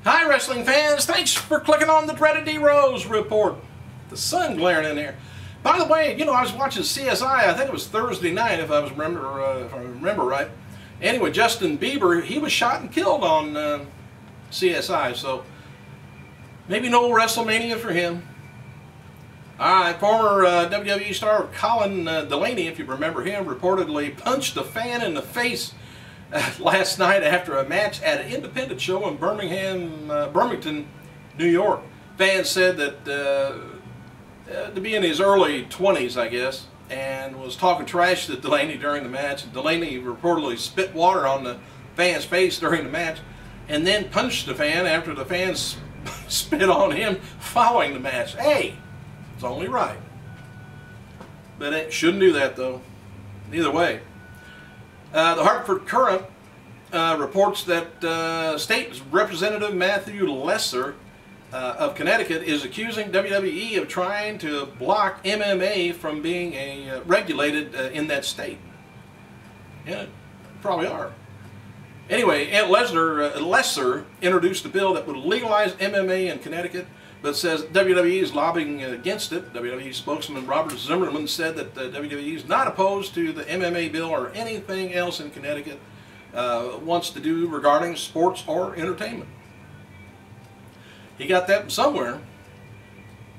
Hi wrestling fans, thanks for clicking on the dreaded D-Rose report. The sun glaring in here. By the way, you know, I was watching CSI, I think it was Thursday night if I remember right. Anyway, Justin Bieber, he was shot and killed on CSI, so maybe no WrestleMania for him. Alright, former WWE star Colin Delaney, if you remember him, reportedly punched a fan in the face last night after a match at an independent show in Birmingham, New York. Fans said that to be in his early 20s, I guess, and was talking trash to Delaney during the match. Delaney reportedly spit water on the fan's face during the match and then punched the fan after the fans spit on him following the match. Hey, it's only right. But it shouldn't do that, though. Either way. The Hartford Courant reports that State Representative Matthew Lesser of Connecticut is accusing WWE of trying to block MMA from being regulated in that state. Yeah, probably are. Anyway, Lesser introduced a bill that would legalize MMA in Connecticut, but says WWE is lobbying against it. WWE spokesman Robert Zimmerman said that WWE is not opposed to the MMA bill or anything else in Connecticut wants to do regarding sports or entertainment. He got that from somewhere.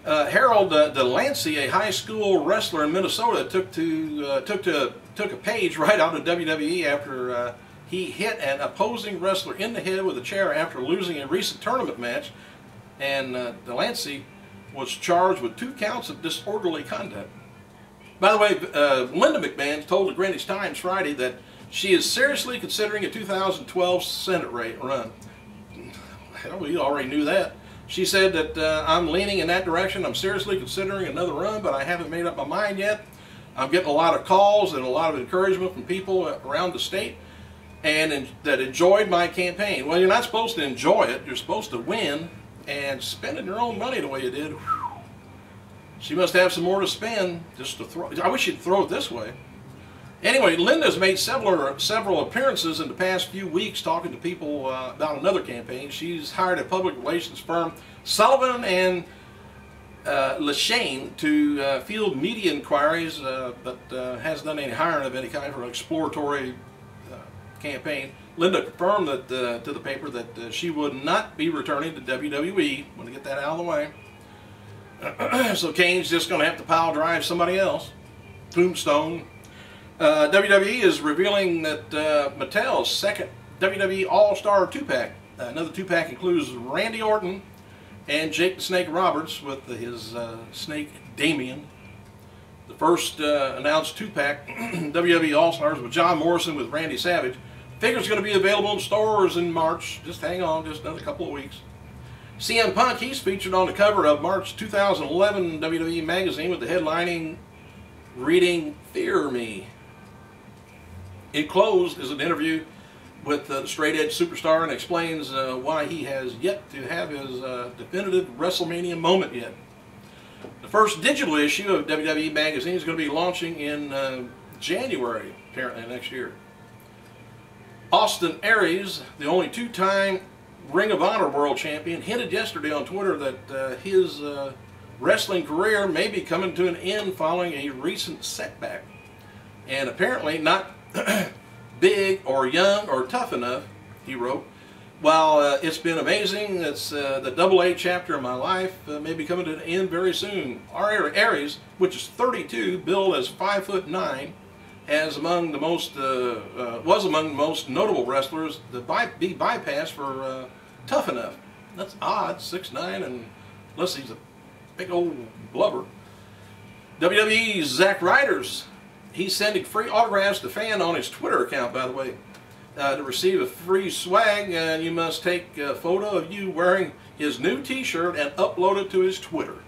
Harold Delancey, a high school wrestler in Minnesota, took a page right out of WWE after he hit an opposing wrestler in the head with a chair after losing a recent tournament match. And Delancey was charged with 2 counts of disorderly conduct. By the way, Linda McMahon told the Greenwich Times Friday that she is seriously considering a 2012 Senate run. Hell, we already knew that. She said that I'm leaning in that direction. I'm seriously considering another run, but I haven't made up my mind yet. I'm getting a lot of calls and a lot of encouragement from people around the state and that enjoyed my campaign. Well, you're not supposed to enjoy it. You're supposed to win. And spending your own money the way you did, whew, she must have some more to spend just to throw. I wish she'd throw it this way. Anyway, Linda's made several appearances in the past few weeks talking to people about another campaign. She's hired a public relations firm, Sullivan and Leshane, to field media inquiries, but hasn't done any hiring of any kind for an exploratory campaign. Linda confirmed that, to the paper that she would not be returning to WWE. Want to get that out of the way. So Kane's just going to have to pile drive somebody else. Tombstone. WWE is revealing that Mattel's second WWE All-Star 2-pack. Another 2-pack includes Randy Orton and Jake the Snake Roberts with his snake Damien. The first announced 2-pack WWE All-Stars with John Morrison with Randy Savage. Figure's going to be available in stores in March. Just hang on, just another couple of weeks. CM Punk, he's featured on the cover of March 2011 WWE magazine with the headlining reading "Fear Me." Enclosed is an interview with the straight edge superstar and explains why he has yet to have his definitive WrestleMania moment yet. The first digital issue of WWE magazine is going to be launching in January, apparently next year. Austin Aries, the only 2-time Ring of Honor World Champion, hinted yesterday on Twitter that his wrestling career may be coming to an end following a recent setback. And apparently not big or young or tough enough, he wrote. While it's been amazing, it's the AA chapter of my life may be coming to an end very soon. Aries, which is 32, billed as 5'9", was among the most notable wrestlers to be bypassed for tough enough. That's odd, 6'9", and unless he's a big old blubber. WWE's Zack Ryder's, he's sending free autographs to fans on his Twitter account, by the way. To receive a free swag, you must take a photo of you wearing his new t-shirt and upload it to his Twitter.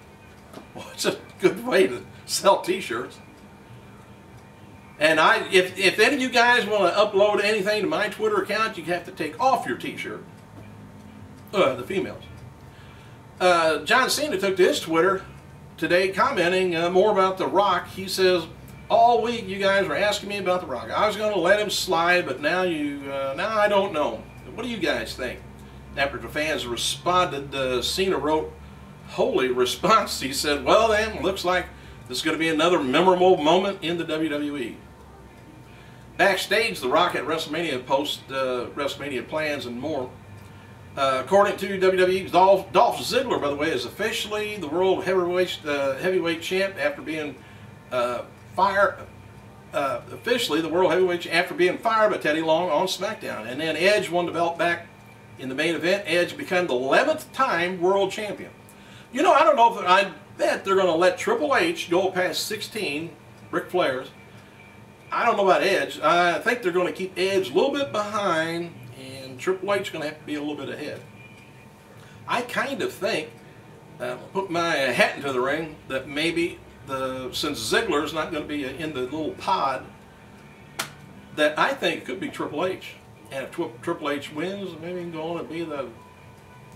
Well, it's a good way to sell t-shirts. And if any of you guys want to upload anything to my Twitter account, you have to take off your t-shirt. The females. John Cena took to his Twitter today commenting more about The Rock. He says, all week you guys were asking me about The Rock. I was going to let him slide, but now I don't know. What do you guys think? After the fans responded, Cena wrote, "Holy response." He said, "Well then, looks like this is going to be another memorable moment in the WWE." Backstage, The Rock at WrestleMania post WrestleMania plans and more. According to WWE, Dolph Ziggler, by the way, is officially the World Heavyweight Champ after being officially the World Heavyweight after being fired by Teddy Long on SmackDown. And then Edge won the belt back in the main event. Edge became the 11th time World Champion. You know, I don't know if I bet they're going to let Triple H go past 16 Ric Flairs. I don't know about Edge. I think they're going to keep Edge a little bit behind, and Triple H is going to have to be a little bit ahead. I kind of think, put my hat into the ring, that maybe since Ziggler's not going to be in the little pod, that I think it could be Triple H. And if Triple H wins, maybe he can go on and be the.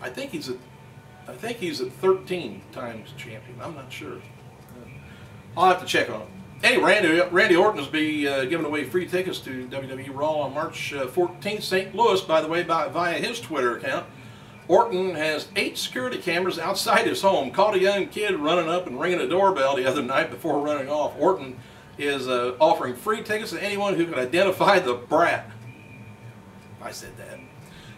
I think he's at 13 times champion. I'm not sure. I'll have to check on it. Anyway, Randy Orton will be giving away free tickets to WWE Raw on March 14th, St. Louis, by the way, via his Twitter account. Orton has 8 security cameras outside his home. Caught a young kid running up and ringing a doorbell the other night before running off. Orton is offering free tickets to anyone who can identify the brat. I said that.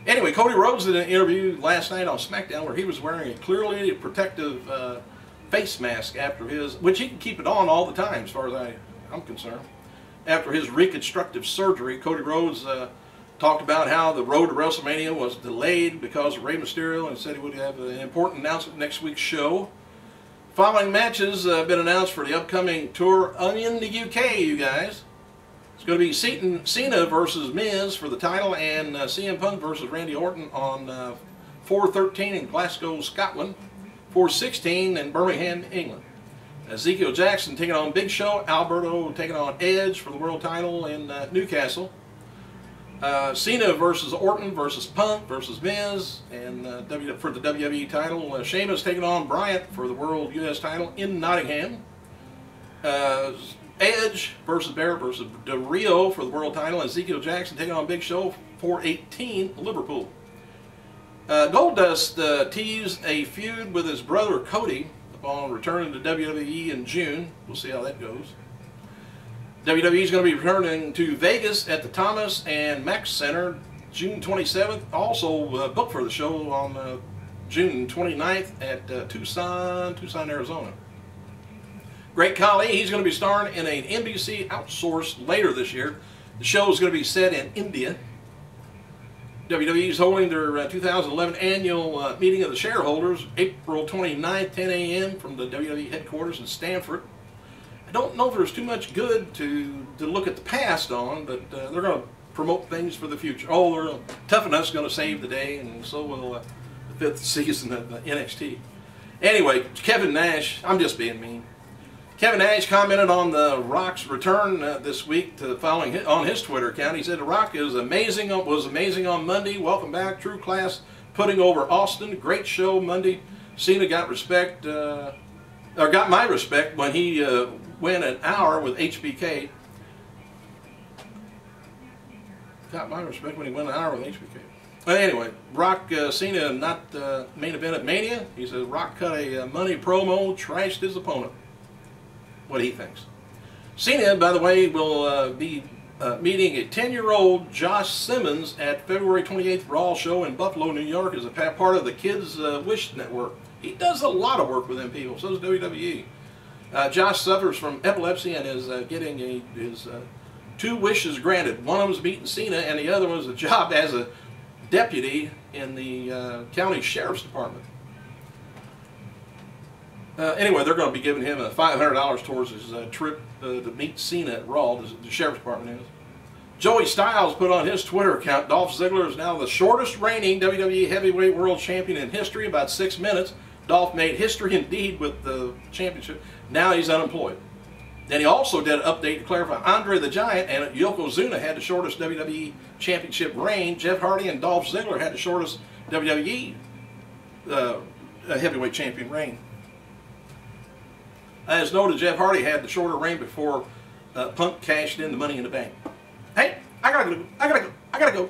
Anyway, Cody Rhodes did an interview last night on SmackDown where he was wearing a clearly protective face mask after his, which he can keep it on all the time as far as I'm concerned. After his reconstructive surgery, Cody Rhodes talked about how the road to WrestleMania was delayed because of Rey Mysterio and said he would have an important announcement next week's show. Following matches have been announced for the upcoming tour in the UK, you guys. It's going to be Cena versus Miz for the title, and CM Punk versus Randy Orton on 4/13 in Glasgow, Scotland. 4/16 in Birmingham, England. Ezekiel Jackson taking on Big Show. Alberto taking on Edge for the world title in Newcastle. Cena versus Orton versus Punk versus Miz and for the WWE title. Sheamus taking on Bryant for the world US title in Nottingham. Edge versus Barrett versus Del Rio for the world title. Ezekiel Jackson taking on Big Show. 4/18 Liverpool. Goldust teased a feud with his brother Cody upon returning to WWE in June. We'll see how that goes. WWE is going to be returning to Vegas at the Thomas and Mack Center June 27th. Also booked for the show on June 29th at Tucson, Arizona. Great Khali, he's going to be starring in an NBC outsourced later this year. The show is going to be set in India. WWE is holding their 2011 annual meeting of the shareholders April 29th, 10 a.m. from the WWE headquarters in Stamford. I don't know if there's too much good to look at the past on, but they're going to promote things for the future. Oh, Tough Enough's going to save the day, and so will the 5th season of NXT. Anyway, Kevin Nash, I'm just being mean. Kevin Nash commented on The Rock's return this week following on his Twitter account. He said, "The Rock was amazing on Monday. Welcome back. True class, putting over Austin. Great show Monday. Cena got my respect when he went an hour with HBK. Got my respect when he went an hour with HBK. But anyway, Rock Cena not main event at Mania. He says Rock cut a money promo, trashed his opponent. What he thinks. Cena, by the way, will be meeting a 10-year-old Josh Simmons at February 28th Raw show in Buffalo, New York, as a part of the Kids Wish Network. He does a lot of work with them people. So does WWE. Josh suffers from epilepsy and is getting his 2 wishes granted. One of them is meeting Cena, and the other one is a job as a deputy in the county sheriff's department. Anyway, they're going to be giving him $500 towards his trip to meet Cena at Raw, the sheriff's department is. Joey Styles put on his Twitter account, Dolph Ziggler is now the shortest reigning WWE Heavyweight World Champion in history, about 6 minutes. Dolph made history indeed with the championship. Now he's unemployed. Then he also did an update to clarify Andre the Giant and Yokozuna had the shortest WWE Championship reign. Jeff Hardy and Dolph Ziggler had the shortest WWE Heavyweight Champion reign. As noted, Jeff Hardy had the shorter reign before Punk cashed in the Money in the Bank. Hey, I gotta go.